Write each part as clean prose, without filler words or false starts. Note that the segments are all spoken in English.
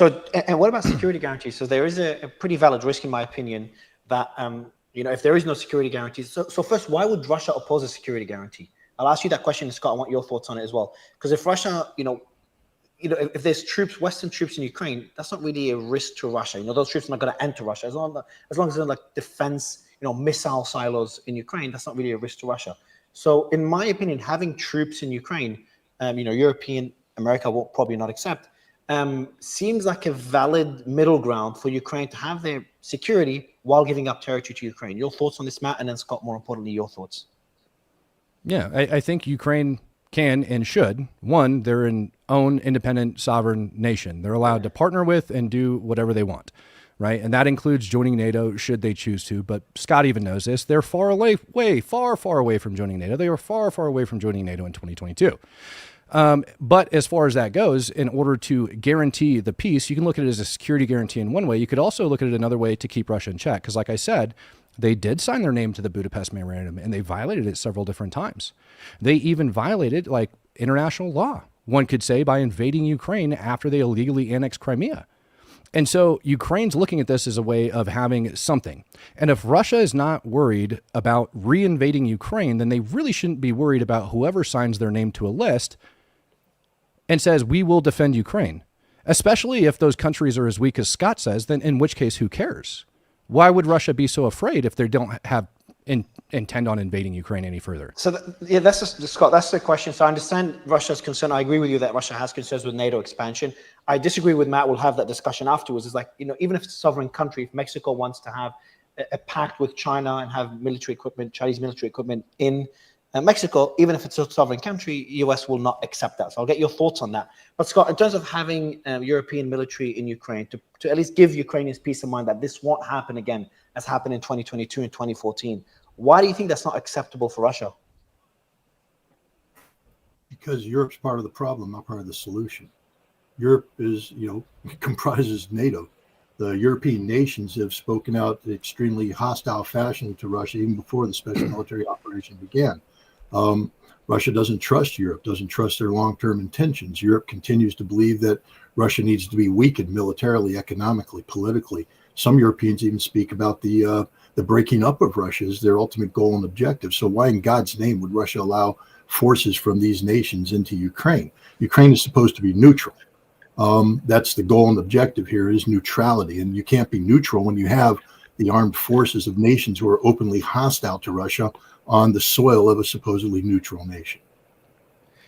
So, and what about security guarantees? So there is a pretty valid risk, in my opinion, that if there is no security guarantees. So first, why would Russia oppose a security guarantee? I'll ask you that question, Scott. I want your thoughts on it as well. Because if Russia, if there's troops, Western troops in Ukraine, that's not really a risk to Russia. Those troops are not going to enter Russia as long as they're like defense, missile silos in Ukraine. That's not really a risk to Russia. So, in my opinion, having troops in Ukraine, European, America will probably not accept. Seems like a valid middle ground for Ukraine to have their security while giving up territory to Ukraine. Your thoughts on this, Matt, and then Scott, more importantly, your thoughts. Yeah, I think Ukraine can and should. One, they're an own independent sovereign nation. They're allowed to partner with and do whatever they want, right? And that includes joining NATO should they choose to. But Scott even knows this. They're far away from joining NATO. They were far, far away from joining NATO in 2022. But as far as that goes, in order to guarantee the peace, you can look at it as a security guarantee in one way. You could also look at it another way to keep Russia in check. Because like I said, they did sign their name to the Budapest Memorandum, and they violated it several different times. They even violated international law, one could say, by invading Ukraine after they illegally annexed Crimea. And so Ukraine's looking at this as a way of having something. And if Russia is not worried about reinvading Ukraine, then they really shouldn't be worried about whoever signs their name to a list and says, we will defend Ukraine, especially if those countries are as weak as Scott says, then in which case, who cares? Why would Russia be so afraid if they don't have intend on invading Ukraine any further? So, Scott, that's the question. So I understand Russia's concern. I agree with you that Russia has concerns with NATO expansion. I disagree with Matt. We'll have that discussion afterwards. It's like, even if it's a sovereign country, if Mexico wants to have a pact with China and have military equipment, Chinese military equipment in Mexico, even if it's a sovereign country, US will not accept that. So I'll get your thoughts on that. But Scott, in terms of having European military in Ukraine, to at least give Ukrainians peace of mind that this won't happen again, as happened in 2022 and 2014, why do you think that's not acceptable for Russia? Because Europe's part of the problem, not part of the solution. Europe is, comprises NATO. The European nations have spoken out in extremely hostile fashion to Russia even before the special military operation began. Russia doesn't trust Europe, doesn't trust their long-term intentions. Europe continues to believe that Russia needs to be weakened militarily, economically, politically. Some Europeans even speak about the breaking up of Russia as their ultimate goal and objective. So why in God's name would Russia allow forces from these nations into Ukraine? Ukraine is supposed to be neutral. That's the goal and objective here, is neutrality. And you can't be neutral when you have the armed forces of nations who are openly hostile to Russia on the soil of a supposedly neutral nation.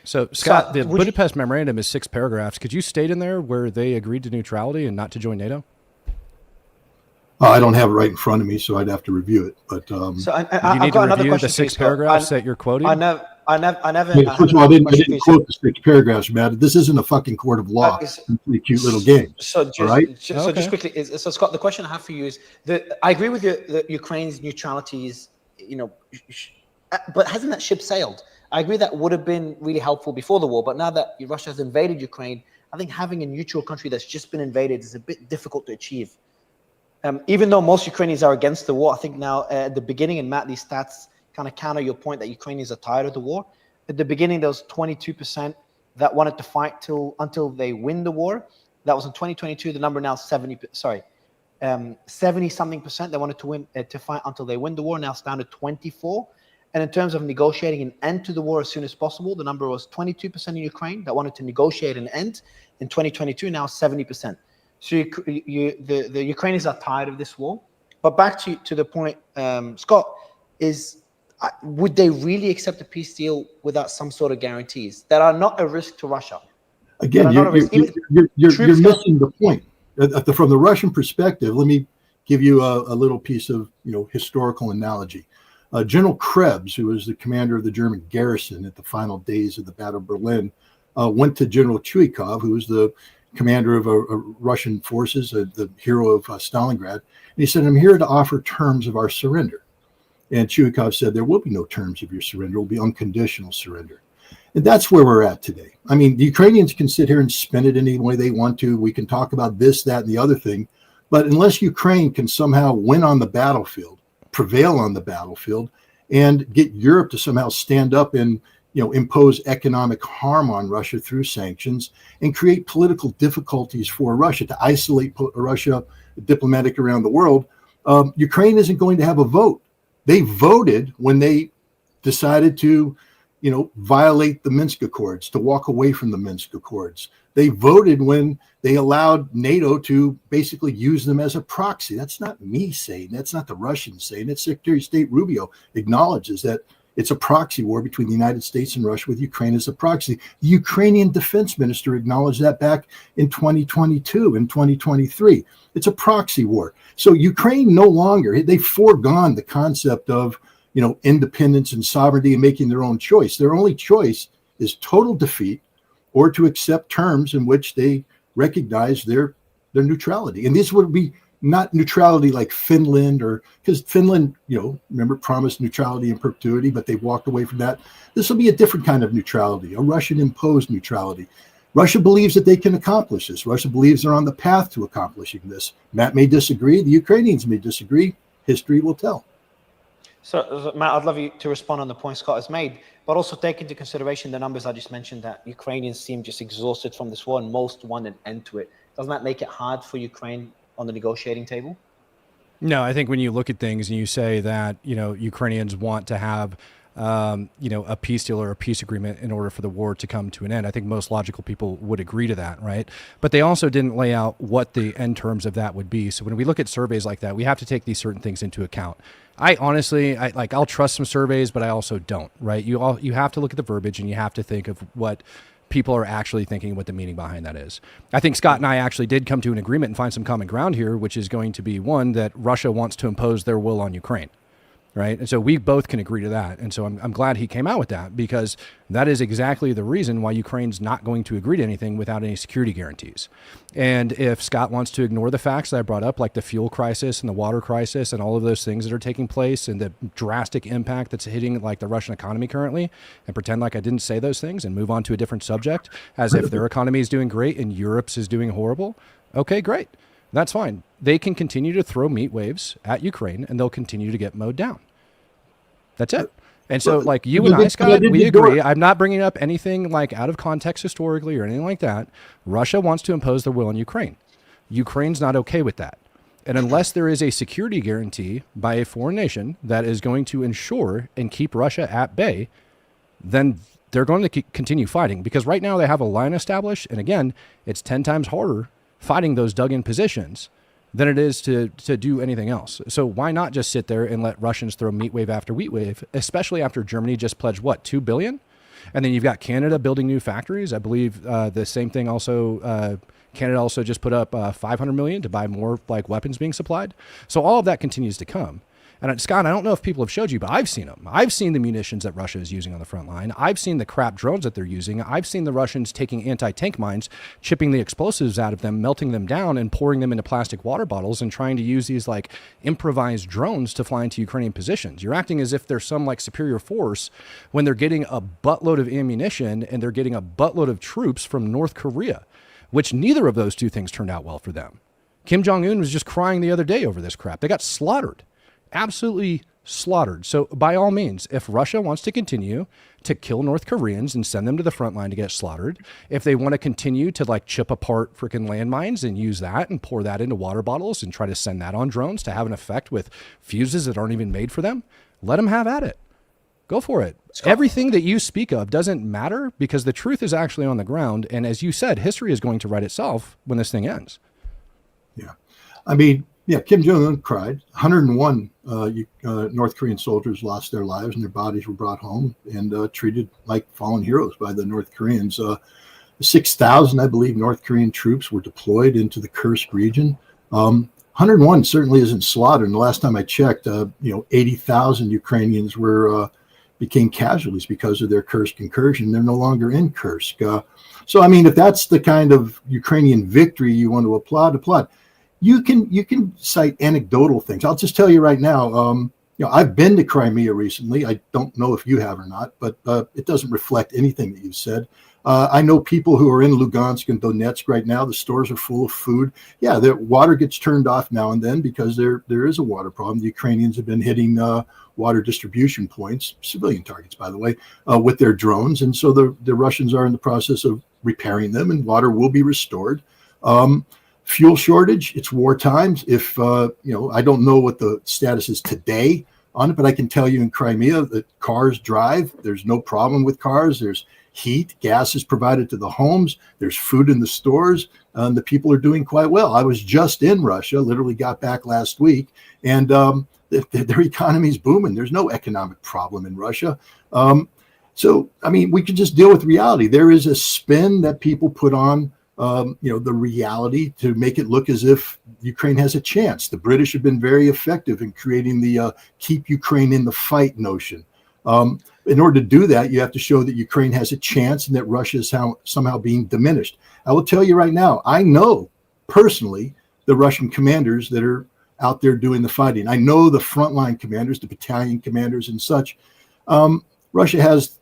So, Scott, the Budapest Memorandum is 6 paragraphs. Could you state in there where they agreed to neutrality and not to join NATO? I don't have it right in front of me, so I'd have to review it. But you need to review the 6 paragraphs that you're quoting? First of all, I didn't quote the 6 paragraphs, Matt. This isn't a fucking court of law. It's a cute little game. So just quickly, so Scott, the question I have for you is that I agree with you that Ukraine's neutrality is, but hasn't that ship sailed? I agree that would have been really helpful before the war, but now that Russia has invaded Ukraine, I think having a neutral country that's just been invaded is a bit difficult to achieve. Even though most Ukrainians are against the war, I think now at the beginning, and Matt, these stats kind of counter your point that Ukrainians are tired of the war. At the beginning, there was 22% that wanted to fight until they win the war. That was in 2022. The number now 70-something% that wanted to win to fight until they win the war. Now it's down to 24. And in terms of negotiating an end to the war as soon as possible, the number was 22% in Ukraine that wanted to negotiate an end in 2022. Now 70%. So the Ukrainians are tired of this war. But back to the point, Scott, would they really accept a peace deal without some sort of guarantees that are not a risk to Russia? Again, you're missing the point. From the Russian perspective, let me give you a little piece of historical analogy. General Krebs, who was the commander of the German garrison at the final days of the Battle of Berlin, went to General Chuikov, who was the commander of Russian forces, the hero of Stalingrad, and he said, "I'm here to offer terms of our surrender." And Chuikov said, "There will be no terms of your surrender. It will be unconditional surrender." And that's where we're at today. I mean, the Ukrainians can sit here and spin it any way they want to. We can talk about this, that, and the other thing. But unless Ukraine can somehow win on the battlefield, prevail on the battlefield, and get Europe to somehow stand up and impose economic harm on Russia through sanctions and create political difficulties for Russia to isolate Russia diplomatic around the world. Ukraine isn't going to have a vote. They voted when they decided to, violate the Minsk Accords, to walk away from the Minsk Accords. They voted when they allowed NATO to basically use them as a proxy. That's not me saying, that's not the Russians saying it. Secretary of State Rubio acknowledges that it's a proxy war between the United States and Russia with Ukraine as a proxy. The Ukrainian defense minister acknowledged that back in 2022 and 2023. It's a proxy war. So Ukraine no longer, they've foregone the concept of, independence and sovereignty and making their own choice. Their only choice is total defeat or to accept terms in which they recognize their neutrality. And this would be not neutrality like Finland, or because Finland, remember, promised neutrality in perpetuity, but they've walked away from that. This will be a different kind of neutrality, a Russian imposed neutrality. Russia believes that they can accomplish this. Russia believes they're on the path to accomplishing this. Matt may disagree. The Ukrainians may disagree. History will tell. So, Matt, I'd love you to respond on the point Scott has made, but also take into consideration the numbers I just mentioned, that Ukrainians seem just exhausted from this war and most want an end to it. Doesn't that make it hard for Ukraine on the negotiating table? No, I think when you look at things and you say that, Ukrainians want to have, a peace deal or a peace agreement in order for the war to come to an end, I think most logical people would agree to that, right? But they also didn't lay out what the end terms of that would be. So when we look at surveys like that, we have to take these certain things into account. I honestly, I'll trust some surveys, but I also don't, right? You have to look at the verbiage and you have to think of what people are actually thinking, what the meaning behind that is. I think Scott and I actually did come to an agreement and find some common ground here, which is going to be one, that Russia wants to impose their will on Ukraine, right? And so we both can agree to that. And so I'm glad he came out with that, because that is exactly the reason why Ukraine's not going to agree to anything without any security guarantees. And if Scott wants to ignore the facts that I brought up, like the fuel crisis and the water crisis and all of those things that are taking place and the drastic impact that's hitting like the Russian economy currently, and pretend like I didn't say those things and move on to a different subject as if their economy is doing great and Europe's is doing horrible, okay, great. That's fine. They can continue to throw meat waves at Ukraine and they'll continue to get mowed down. That's it. And so like you and I, Scott, we agree. I'm not bringing up anything like out of context historically or anything like that. Russia wants to impose their will on Ukraine. Ukraine's not okay with that. And unless there is a security guarantee by a foreign nation that is going to ensure and keep Russia at bay, then they're going to continue fighting, because right now they have a line established. And again, it's 10 times harder fighting those dug in positions than it is to do anything else. So why not just sit there and let Russians throw meat wave after wheat wave, especially after Germany just pledged, what, $2 billion? And then you've got Canada building new factories. I believe the same thing also, Canada also just put up $500 million to buy more like weapons being supplied. So all of that continues to come. And Scott, I don't know if people have showed you, but I've seen them. I've seen the munitions that Russia is using on the front line. I've seen the crap drones that they're using. I've seen the Russians taking anti-tank mines, chipping the explosives out of them, melting them down and pouring them into plastic water bottles and trying to use these like improvised drones to fly into Ukrainian positions. You're acting as if they're some like superior force when they're getting a buttload of ammunition and they're getting a buttload of troops from North Korea, which neither of those two things turned out well for them. Kim Jong-un was just crying the other day over this crap. They got slaughtered. Absolutely slaughtered. So by all means, if Russia wants to continue to kill North Koreans and send them to the front line to get slaughtered, if they want to continue to like chip apart freaking landmines and use that and pour that into water bottles and try to send that on drones to have an effect with fuses that aren't even made for them, let them have at it. Go for it. Everything that you speak of doesn't matter, because the truth is actually on the ground. And as you said, history is going to write itself when this thing ends. Yeah. I mean, yeah, Kim Jong-un cried. 101 North Korean soldiers lost their lives and their bodies were brought home and treated like fallen heroes by the North Koreans. 6,000, I believe, North Korean troops were deployed into the Kursk region. 101 certainly isn't slaughtered. And the last time I checked, 80,000 Ukrainians became casualties because of their Kursk incursion. They're no longer in Kursk. So, I mean, if that's the kind of Ukrainian victory you want to applaud. You can cite anecdotal things. I'll just tell you right now, I've been to Crimea recently. I don't know if you have or not, but it doesn't reflect anything that you've said. I know people who are in Lugansk and Donetsk right now. The stores are full of food. Yeah, the water gets turned off now and then because there is a water problem. The Ukrainians have been hitting water distribution points, civilian targets, by the way, with their drones. And so the Russians are in the process of repairing them, and water will be restored. Fuel shortage, it's war times. If, I don't know what the status is today on it, but I can tell you in Crimea that cars drive. There's no problem with cars. There's heat, gas is provided to the homes. There's food in the stores, and the people are doing quite well. I was just in Russia, literally got back last week, and their economy is booming. There's no economic problem in Russia. So, I mean, we can just deal with reality. There is a spin that people put on, the reality to make it look as if Ukraine has a chance. The British have been very effective in creating the keep Ukraine in the fight notion. In order to do that, you have to show that Ukraine has a chance and that Russia is somehow being diminished. I will tell you right now, I know personally the Russian commanders that are out there doing the fighting. I know the frontline commanders, the battalion commanders and such. Russia has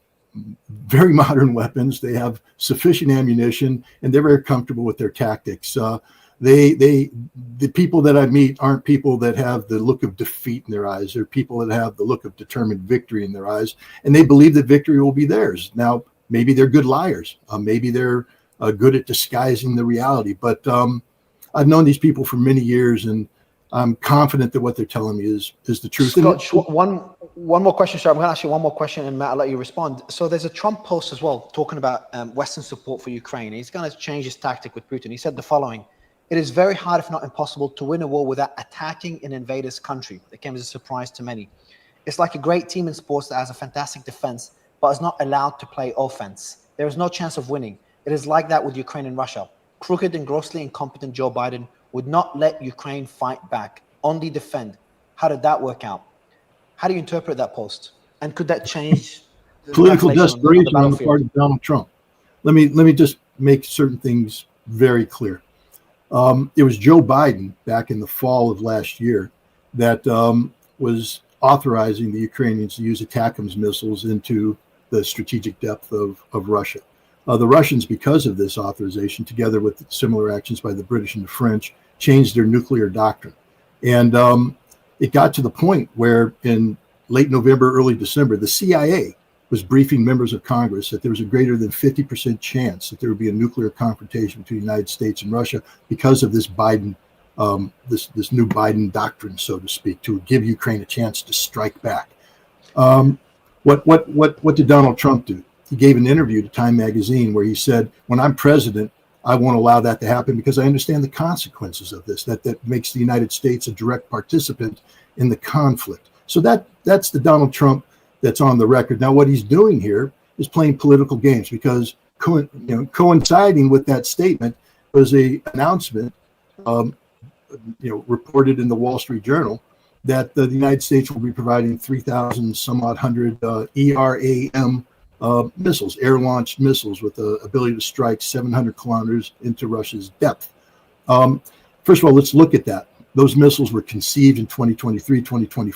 very modern weapons. They have sufficient ammunition, and they're very comfortable with their tactics. The people that I meet aren't people that have the look of defeat in their eyes. They're people that have the look of determined victory in their eyes, and they believe that victory will be theirs. Now, maybe they're good liars. Maybe they're good at disguising the reality. But I've known these people for many years, and I'm confident that what they're telling me is the truth. Scott, one more question, sir. I'm going to ask you one more question, and Matt, I'll let you respond. So there's a Trump post as well talking about Western support for Ukraine. He's going to change his tactic with Putin. He said the following: "It is very hard, if not impossible, to win a war without attacking an invader's country." That came as a surprise to many. "It's like a great team in sports that has a fantastic defense, but is not allowed to play offense. There is no chance of winning. It is like that with Ukraine and Russia. Crooked and grossly incompetent Joe Biden would not let Ukraine fight back, only defend." How did that work out? How do you interpret that post? And could that change political desperation on the part of Donald Trump? Let me just make certain things very clear. It was Joe Biden back in the fall of last year that was authorizing the Ukrainians to use ATACMS missiles into the strategic depth of Russia. The Russians, because of this authorization, together with similar actions by the British and the French, changed their nuclear doctrine. And it got to the point where in late November, early December, the CIA was briefing members of Congress that there was a greater than 50% chance that there would be a nuclear confrontation between the United States and Russia because of this Biden, this new Biden doctrine, so to speak, to give Ukraine a chance to strike back. What did Donald Trump do? He gave an interview to Time magazine where he said, "When I'm president, I won't allow that to happen because I understand the consequences of this, that makes the United States a direct participant in the conflict." So that's the Donald Trump that's on the record. Now, what he's doing here is playing political games because coinciding with that statement was a announcement, reported in the Wall Street Journal that the United States will be providing 3,000 some odd hundred ERAM missiles, air-launched missiles with the ability to strike 700 kilometers into Russia's depth. First of all, let's look at that. Those missiles were conceived in 2023, 2024.